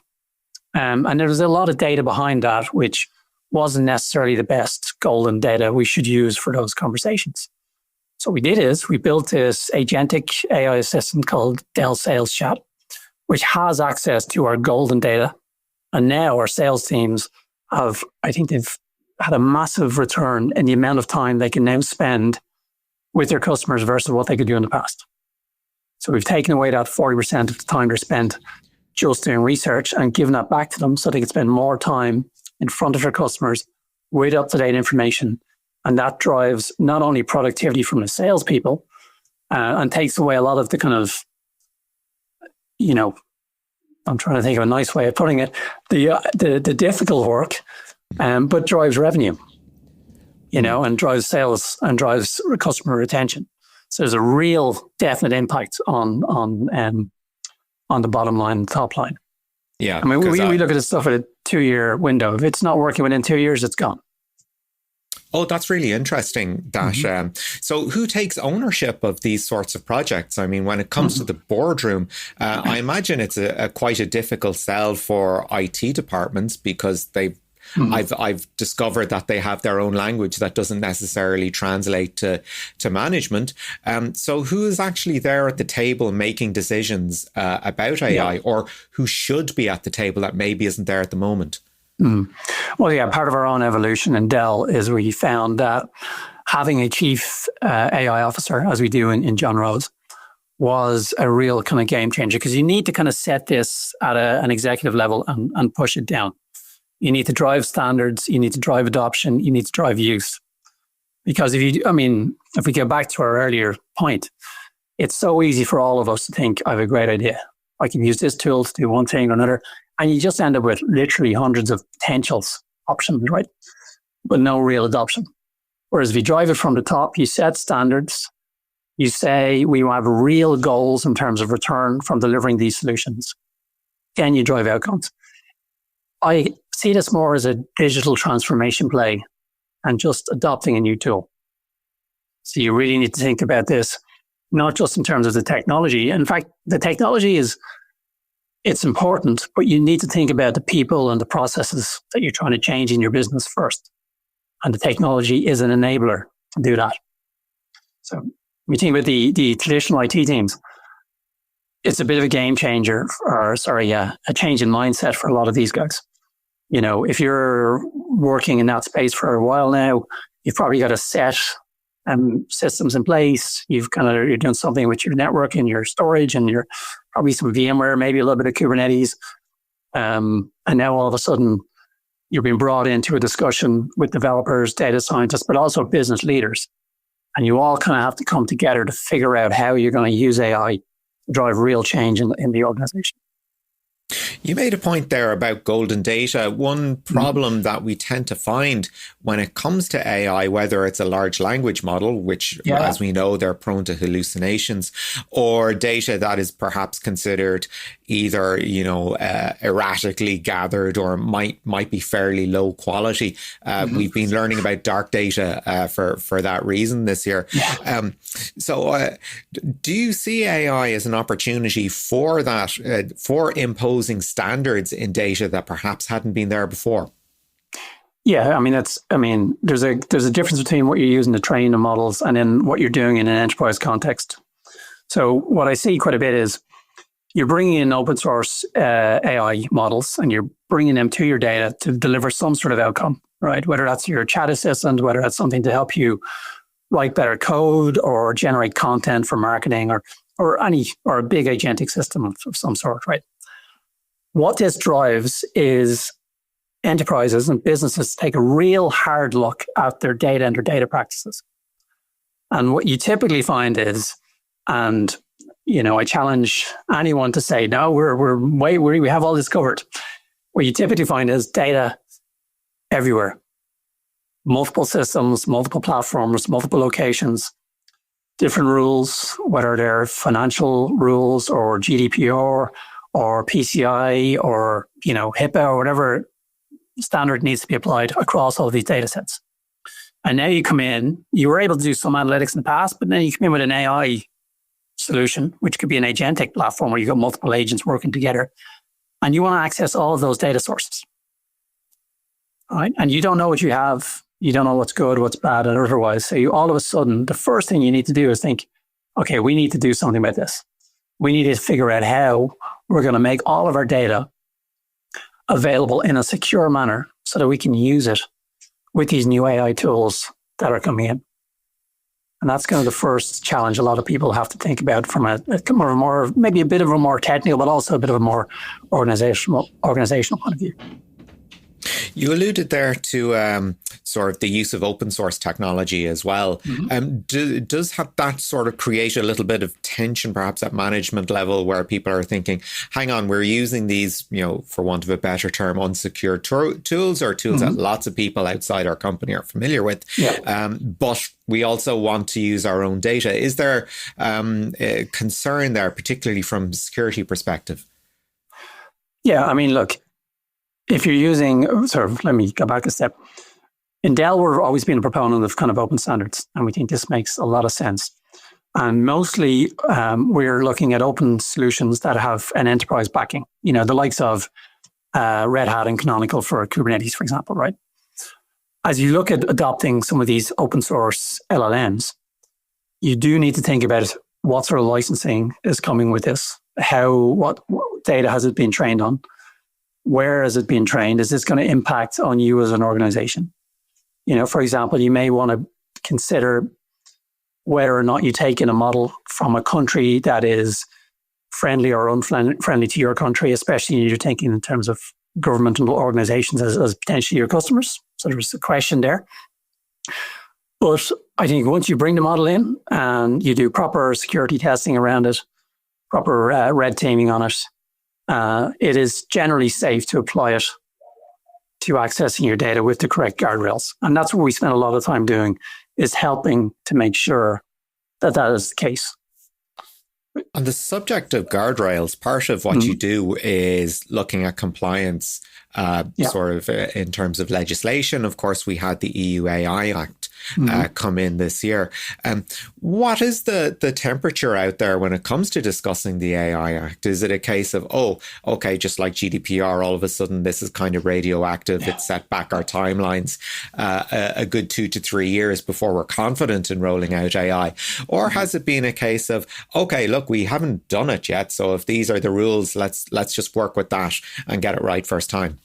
And there was a lot of data behind that, which wasn't necessarily the best golden data we should use for those conversations. So what we did is we built this agentic AI assistant called Dell Sales Chat, which has access to our golden data. And now our sales teams I think they've had a massive return in the amount of time they can now spend with their customers versus what they could do in the past. So we've taken away that 40% of the time they're spent just doing research and given that back to them so they can spend more time in front of their customers with up-to-date information. And that drives not only productivity from the salespeople and takes away a lot of the kind of, I'm trying to think of a nice way of putting it, the difficult work, but drives revenue, and drives sales and drives customer retention. So there's a real definite impact on the bottom line, top line. Yeah. I mean, we look at this stuff at a 2-year window. If it's not working within 2 years, it's gone. Oh, that's really interesting, Dash. So who takes ownership of these sorts of projects? I mean, when it comes to the boardroom, I imagine it's quite a difficult sell for IT departments because I've discovered that they have their own language that doesn't necessarily translate to management. So who is actually there at the table making decisions about AI, or who should be at the table that maybe isn't there at the moment? Well, yeah, part of our own evolution in Dell is we found that having a chief AI officer, as we do in John Rhodes, was a real kind of game changer, because you need to kind of set this at an executive level and push it down. You need to drive standards, you need to drive adoption, you need to drive use. Because if we go back to our earlier point, it's so easy for all of us to think, I have a great idea. I can use this tool to do one thing or another. And you just end up with literally hundreds of potentials, options, right? But no real adoption. Whereas if you drive it from the top, you set standards, you say we have real goals in terms of return from delivering these solutions, then you drive outcomes. I see this more as a digital transformation play and just adopting a new tool. So you really need to think about this, not just in terms of the technology. In fact, the technology it's important, but you need to think about the people and the processes that you're trying to change in your business first. And the technology is an enabler to do that. So when you think about the traditional IT teams, it's a bit of a game changer, a change in mindset for a lot of these guys. If you're working in that space for a while now, you've probably got a set systems in place. You're doing something with your network and your storage and your probably some VMware, maybe a little bit of Kubernetes. And now all of a sudden you're being brought into a discussion with developers, data scientists, but also business leaders. And you all kind of have to come together to figure out how you're going to use AI to drive real change in the organization. You made a point there about golden data. One problem that we tend to find when it comes to AI, whether it's a large language model, which, as we know, they're prone to hallucinations, or data that is perhaps considered either, erratically gathered or might be fairly low quality. We've been learning about dark data for that reason this year. So do you see AI as an opportunity for that, for imposing standards in data that perhaps hadn't been there before? Yeah, there's a difference between what you're using to train the models and then what you're doing in an enterprise context. So what I see quite a bit is you're bringing in open source AI models and you're bringing them to your data to deliver some sort of outcome, right? Whether that's your chat assistant, whether that's something to help you write better code or generate content for marketing or a big agentic system of some sort, right? What this drives is enterprises and businesses take a real hard look at their data and their data practices. And what you typically find is, and I challenge anyone to say, no, we have all this covered. What you typically find is data everywhere. Multiple systems, multiple platforms, multiple locations, different rules, whether they're financial rules or GDPR or PCI or, HIPAA or whatever standard needs to be applied across all these data sets. And now you come in, you were able to do some analytics in the past, but then you come in with an AI solution, which could be an agentic platform where you've got multiple agents working together, and you want to access all of those data sources. All right? And you don't know what you have. You don't know what's good, what's bad, and otherwise. So you all of a sudden, the first thing you need to do is think, okay, we need to do something about this. We need to figure out how we're going to make all of our data available in a secure manner so that we can use it with these new AI tools that are coming in. And that's kind of the first challenge a lot of people have to think about from a more, maybe a bit of a more technical, but also a bit of a more organizational point of view. You alluded there to sort of the use of open source technology as well. Does that sort of create a little bit of tension, perhaps at management level, where people are thinking, hang on, we're using these, for want of a better term, unsecured tools or tools that lots of people outside our company are familiar with, but we also want to use our own data. Is there a concern there, particularly from a security perspective? Yeah, I mean, look, if you're using, let me go back a step. In Dell, we've always been a proponent of kind of open standards, and we think this makes a lot of sense. And mostly, we're looking at open solutions that have an enterprise backing, the likes of Red Hat and Canonical for Kubernetes, for example, right? As you look at adopting some of these open source LLMs, you do need to think about what sort of licensing is coming with this, what data has it been trained on, where has it been trained? Is this going to impact on you as an organization? For example, you may want to consider whether or not you take in a model from a country that is friendly or unfriendly to your country, especially if you're thinking in terms of governmental organizations as potentially your customers. So there's a question there. But I think once you bring the model in and you do proper security testing around it, proper red teaming on it, it is generally safe to apply it to accessing your data with the correct guardrails. And that's what we spend a lot of time doing, is helping to make sure that that is the case. On the subject of guardrails, part of what you do is looking at compliance, sort of in terms of legislation. Of course, we had the EU AI Act come in this year. What is the temperature out there when it comes to discussing the AI Act? Is it a case of, just like GDPR, all of a sudden this is kind of radioactive, it's set back our timelines a good 2 to 3 years before we're confident in rolling out AI? Or has it been a case of, okay, look, we haven't done it yet, so if these are the rules, let's just work with that and get it right first time?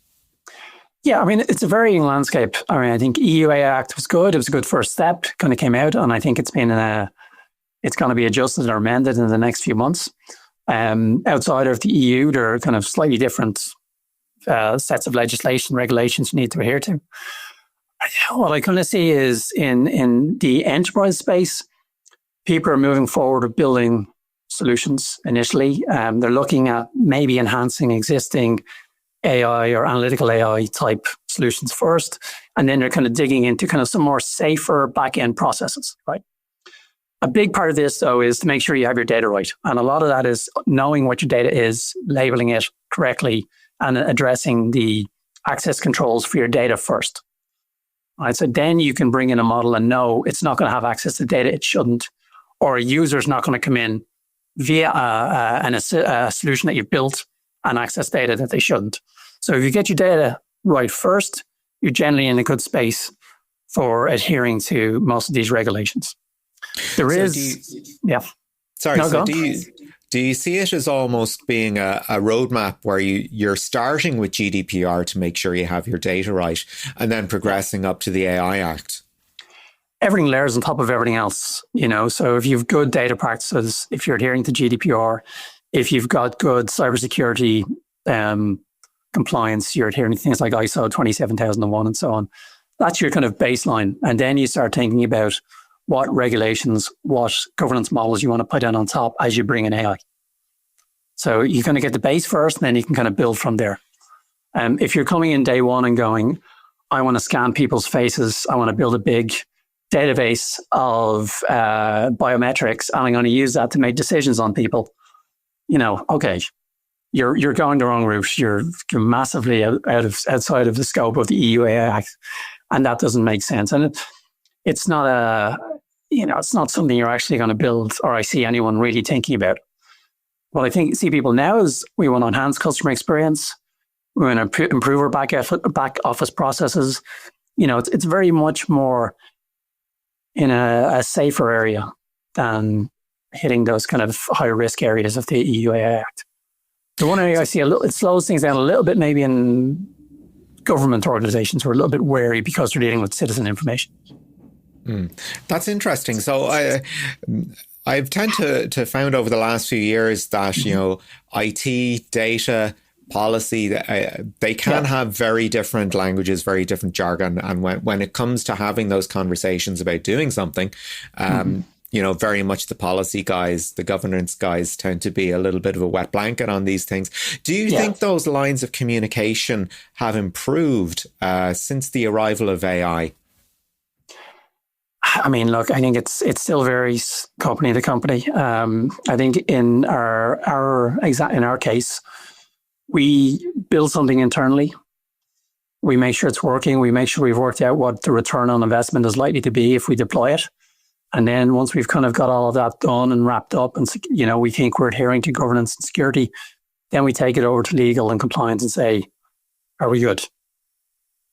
Yeah, I mean, it's a varying landscape. I mean, I think EU AI Act was good. It was a good first step, kind of came out, and I think it's going to be adjusted or amended in the next few months. Outside of the EU, there are kind of slightly different sets of legislation, regulations you need to adhere to. What I kind of see is in the enterprise space, people are moving forward with building solutions initially. They're looking at maybe enhancing existing AI or analytical AI type solutions first, and then they're kind of digging into kind of some more safer back-end processes, right? A big part of this, though, is to make sure you have your data right. And a lot of that is knowing what your data is, labeling it correctly, and addressing the access controls for your data first. Right? So then you can bring in a model and know it's not going to have access to data it shouldn't, or a user's not going to come in via a solution that you've built and access data that they shouldn't. So if you get your data right first, you're generally in a good space for adhering to most of these regulations. Do you see it as almost being a roadmap where you're starting with GDPR to make sure you have your data right and then progressing up to the AI Act? Everything layers on top of everything else, So if you've good data practices, if you're adhering to GDPR, if you've got good cybersecurity compliance, you're adhering to things like ISO 27001 and so on. That's your kind of baseline. And then you start thinking about what regulations, what governance models you want to put in on top as you bring in AI. So you're going to get the base first, and then you can kind of build from there. If you're coming in day one and going, I want to scan people's faces, I want to build a big database of biometrics, and I'm going to use that to make decisions on people, okay, you're going the wrong route. You're massively outside of the scope of the EU AI Act, and that doesn't make sense. And it's not it's not something you're actually going to build, or I see anyone really thinking about. What I see people now is we want to enhance customer experience. We want to improve our back office processes. It's very much more in a safer area than hitting those kind of high risk areas of the EU AI Act. The one area I see it slows things down a little bit, maybe in government organizations who are a little bit wary because they're dealing with citizen information. That's interesting. So I've tended to found over the last few years that, IT, data, policy, they can have very different languages, very different jargon. And when it comes to having those conversations about doing something, very much the policy guys, the governance guys tend to be a little bit of a wet blanket on these things. Do you think those lines of communication have improved since the arrival of AI? I mean, look, I think it still varies company to company. I think in our case, we build something internally. We make sure it's working. We make sure we've worked out what the return on investment is likely to be if we deploy it. And then once we've kind of got all of that done and wrapped up and, we think we're adhering to governance and security, then we take it over to legal and compliance and say, are we good?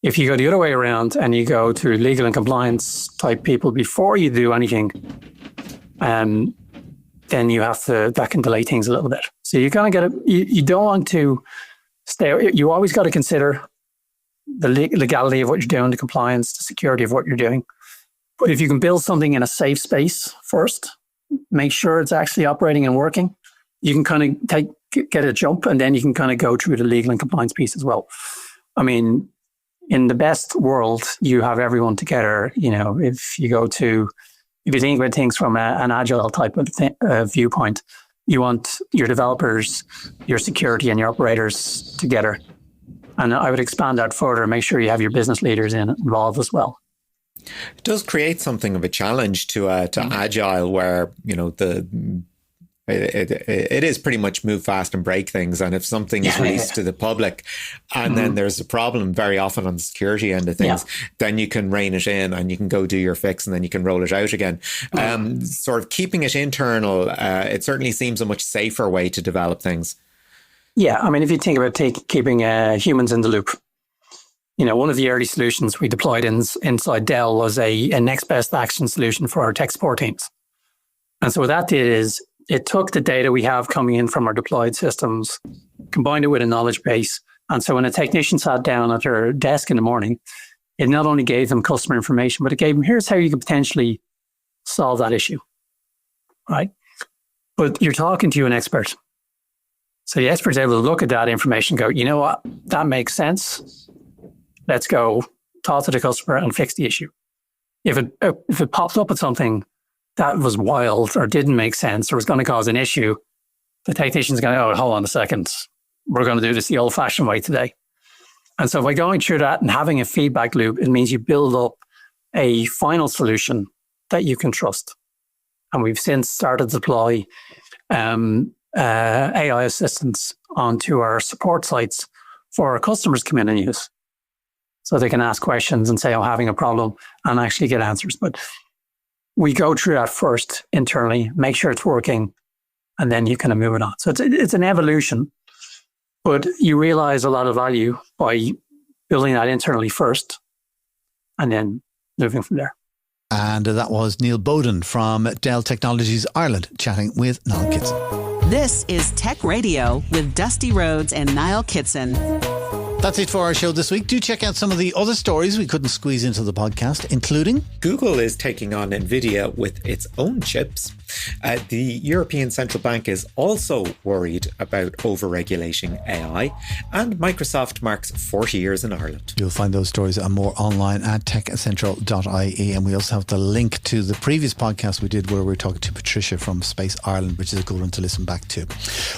If you go the other way around and you go to legal and compliance type people before you do anything, then that can delay things a little bit. So you kind of you don't want to you always got to consider the legality of what you're doing, the compliance, the security of what you're doing. But if you can build something in a safe space first, make sure it's actually operating and working, you can kind of get a jump, and then you can kind of go through the legal and compliance piece as well. I mean, in the best world, you have everyone together. If you think about things from an agile type of viewpoint, you want your developers, your security, and your operators together. And I would expand that further. Make sure you have your business leaders involved as well. It does create something of a challenge to agile, where it is pretty much move fast and break things. And if something is released to the public and then there's a problem very often on the security end of things, then you can rein it in and you can go do your fix and then you can roll it out again. Sort of keeping it internal, it certainly seems a much safer way to develop things. Yeah, I mean, if you think about keeping humans in the loop, one of the early solutions we deployed inside Dell was a next best action solution for our tech support teams. And so what that did is it took the data we have coming in from our deployed systems, combined it with a knowledge base. And so when a technician sat down at their desk in the morning, it not only gave them customer information, but it gave them, here's how you could potentially solve that issue, right? But you're talking to an expert. So the expert's able to look at that information and go, you know what, that makes sense. Let's go talk to the customer and fix the issue. If it pops up with something that was wild or didn't make sense or was going to cause an issue, the technician's going, oh, hold on a second. We're going to do this the old-fashioned way today. And so by going through that and having a feedback loop, it means you build up a final solution that you can trust. And we've since started to deploy AI assistants onto our support sites for our customers come in and use. So they can ask questions and say, I'm having a problem, and actually get answers. But we go through that first internally, make sure it's working, and then you kind of move it on. So it's an evolution, but you realize a lot of value by building that internally first and then moving from there. And that was Neil Bowden from Dell Technologies Ireland chatting with Niall Kitson. This is Tech Radio with Dusty Rhodes and Niall Kitson. That's it for our show this week. Do check out some of the other stories we couldn't squeeze into the podcast, including Google is taking on Nvidia with its own chips. The European Central Bank is also worried about over-regulating AI, and Microsoft marks 40 years in Ireland. You'll find those stories and more online at techcentral.ie, and we also have the link to the previous podcast we did where we were talking to Patricia from Space Ireland, which is a good one to listen back to.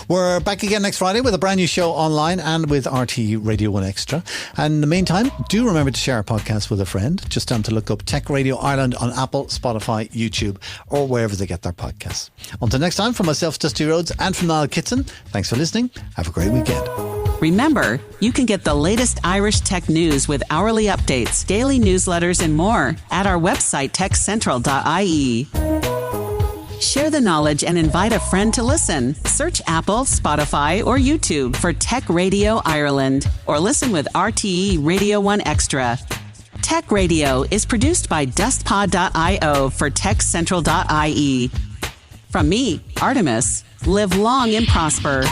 We're back again next Friday with a brand new show online and with RT Radio 1 Extra. And in the meantime, do remember to share our podcast with a friend. Just time to look up Tech Radio Ireland on Apple, Spotify, YouTube, or wherever they get their podcasts. Until next time, from myself, Dusty Rhodes, and from Niall Kitson, thanks for listening. Have a great weekend. Remember, you can get the latest Irish tech news with hourly updates, daily newsletters, and more at our website, techcentral.ie. Share the knowledge and invite a friend to listen. Search Apple, Spotify, or YouTube for Tech Radio Ireland, or listen with RTE Radio 1 Extra. Tech Radio is produced by dustpod.io for techcentral.ie. From me, Artemis, live long and prosper.